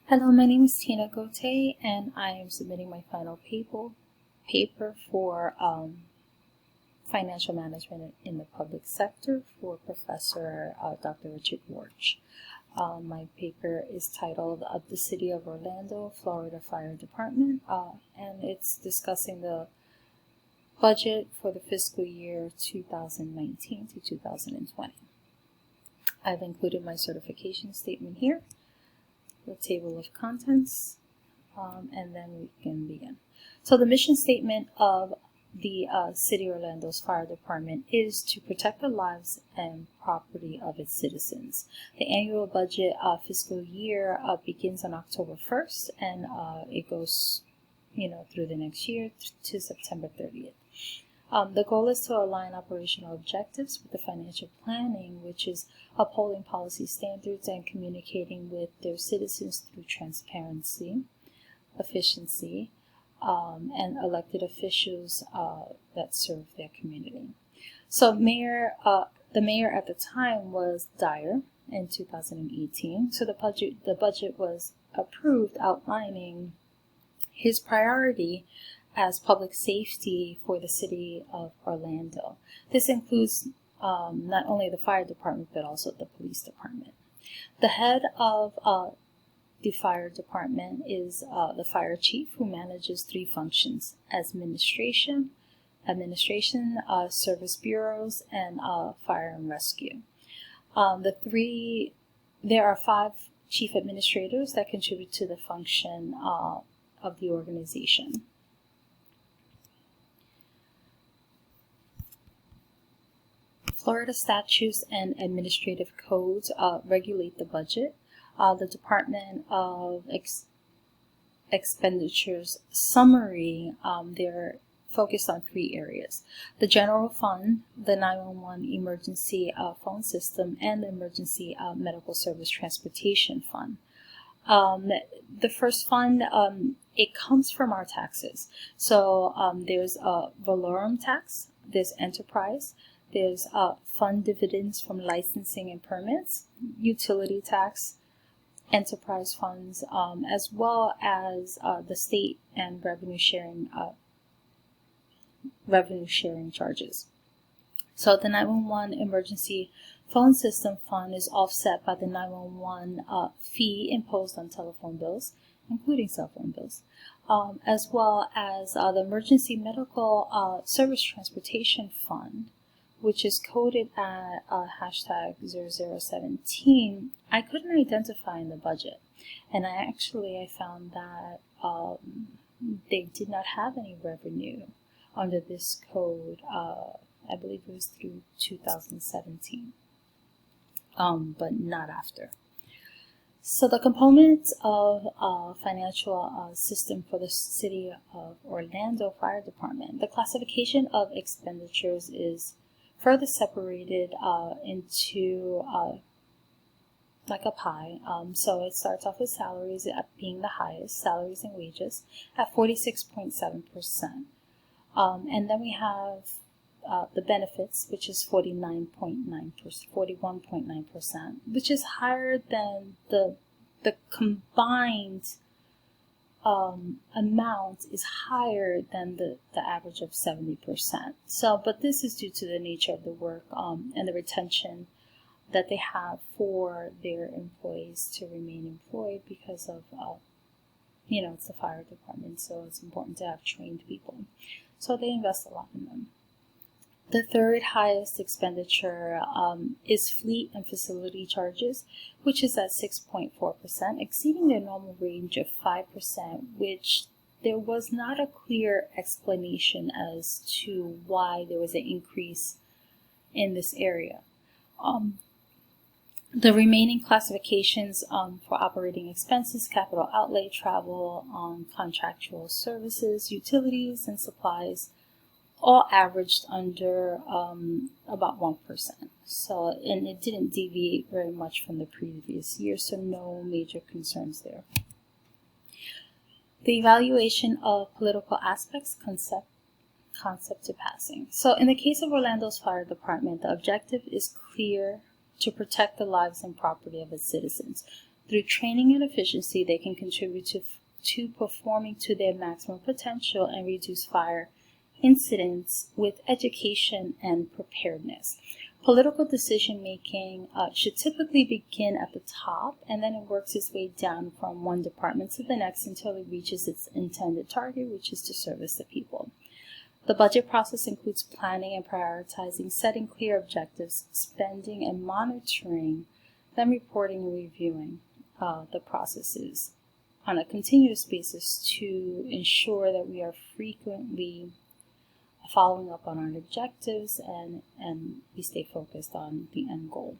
Hello, my name is Tina Gote, and I am submitting my final paper for financial management in the public sector for Professor Dr. Richard Warch. My paper is titled The City of Orlando, Florida Fire Department, and it's discussing the budget for the fiscal year 2019 to 2020. I've included my certification statement here, the table of contents, and then we can begin. So the mission statement of the City of Orlando's Fire Department is to protect the lives and property of its citizens. The annual budget fiscal year begins on October 1st, and it goes through the next year to September 30th. The goal is to align operational objectives with the financial planning, which is upholding policy standards and communicating with their citizens through transparency, efficiency, and elected officials that serve their community. So the mayor at the time was Dyer in 2018. So the budget was approved, outlining his priority as public safety for the city of Orlando. This includes not only the fire department, but also the police department. The head of the fire department is the fire chief, who manages three functions: administration, service bureaus, and fire and rescue. There are 5 chief administrators that contribute to the function of the organization. Florida statutes and administrative codes regulate the budget. The Department of Expenditures summary, they're focused on 3 areas: the general fund, the 911 emergency phone system, and the emergency medical service transportation fund. The first fund, it comes from our taxes. So there's a valorum tax, there's enterprise, there's fund dividends from licensing and permits, utility tax, enterprise funds, as well as the state and revenue sharing charges. So the 911 emergency phone system fund is offset by the 911 fee imposed on telephone bills, including cell phone bills, as well as the emergency medical service transportation fund, which is coded at hashtag 0017. I couldn't identify in the budget, and I found that they did not have any revenue under this code. I believe it was through 2017, but not after. So the components of financial system for the City of Orlando Fire Department. The classification of expenditures is further separated into like a pie. So it starts off with salaries being the highest, salaries and wages, at 46.7%. And then we have the benefits, which is 41.9%, which is higher than the combined amount is higher than the average of 70%. So, but this is due to the nature of the work and the retention that they have for their employees to remain employed because of, it's the fire department, so it's important to have trained people. So they invest a lot in them. The third highest expenditure is fleet and facility charges, which is at 6.4%, exceeding their normal range of 5%, which there was not a clear explanation as to why there was an increase in this area. The remaining classifications for operating expenses, capital outlay, travel, contractual services, utilities, and supplies, all averaged under about 1%. So, and it didn't deviate very much from the previous year, so no major concerns there. The evaluation of political aspects, concept to passing. So in the case of Orlando's Fire Department, the objective is clear: to protect the lives and property of its citizens. Through training and efficiency, they can contribute to performing to their maximum potential and reduce fire incidents with education and preparedness. Political decision-making should typically begin at the top, and then it works its way down from one department to the next until it reaches its intended target, which is to service the people. The budget process includes planning and prioritizing, setting clear objectives, spending and monitoring, then reporting and reviewing the processes on a continuous basis to ensure that we are frequently following up on our objectives and we stay focused on the end goal.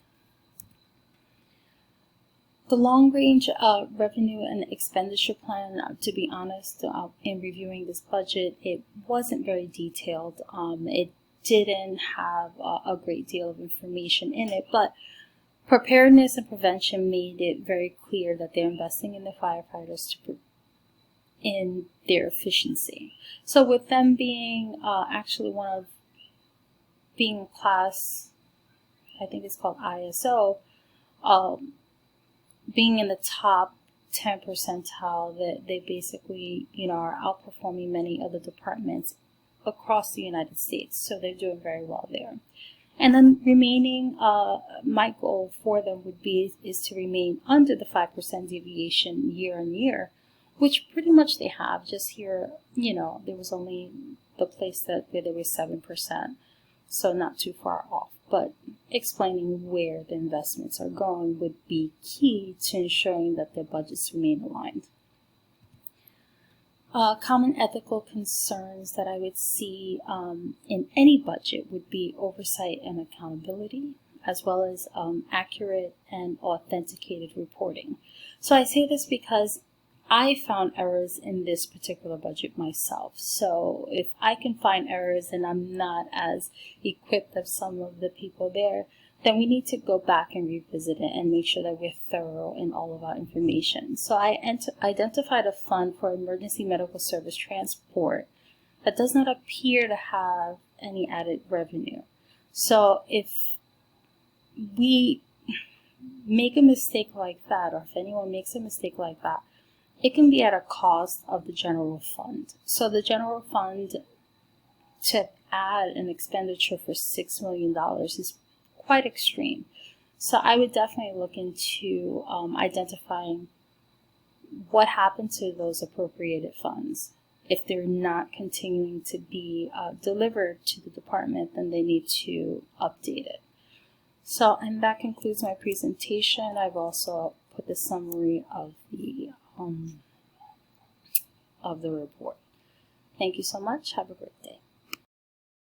The long-range revenue and expenditure plan, to be honest, in reviewing this budget, it wasn't very detailed. It didn't have a great deal of information in it, but preparedness and prevention made it very clear that they're investing in the firefighters in their efficiency. So with them being actually being class, I think it's called ISO, being in the top 10 percentile, that they basically, are outperforming many other departments across the United States. So they're doing very well there. And then remaining, my goal for them is to remain under the 5% deviation year on year, which pretty much they have. Just here, there was only the place where there was 7%, so not too far off. But explaining where the investments are going would be key to ensuring that their budgets remain aligned. Common ethical concerns that I would see in any budget would be oversight and accountability, as well as accurate and authenticated reporting. So I say this because I found errors in this particular budget myself. So if I can find errors and I'm not as equipped as some of the people there, then we need to go back and revisit it and make sure that we're thorough in all of our information. So I identified a fund for emergency medical service transport that does not appear to have any added revenue. So if we make a mistake like that, or if anyone makes a mistake like that, it can be at a cost of the general fund. So the general fund, to add an expenditure for $6 million is quite extreme. So I would definitely look into identifying what happened to those appropriated funds. If they're not continuing to be delivered to the department, then they need to update it. So, and that concludes my presentation. I've also put the summary of the report. Thank you so much. Have a great day.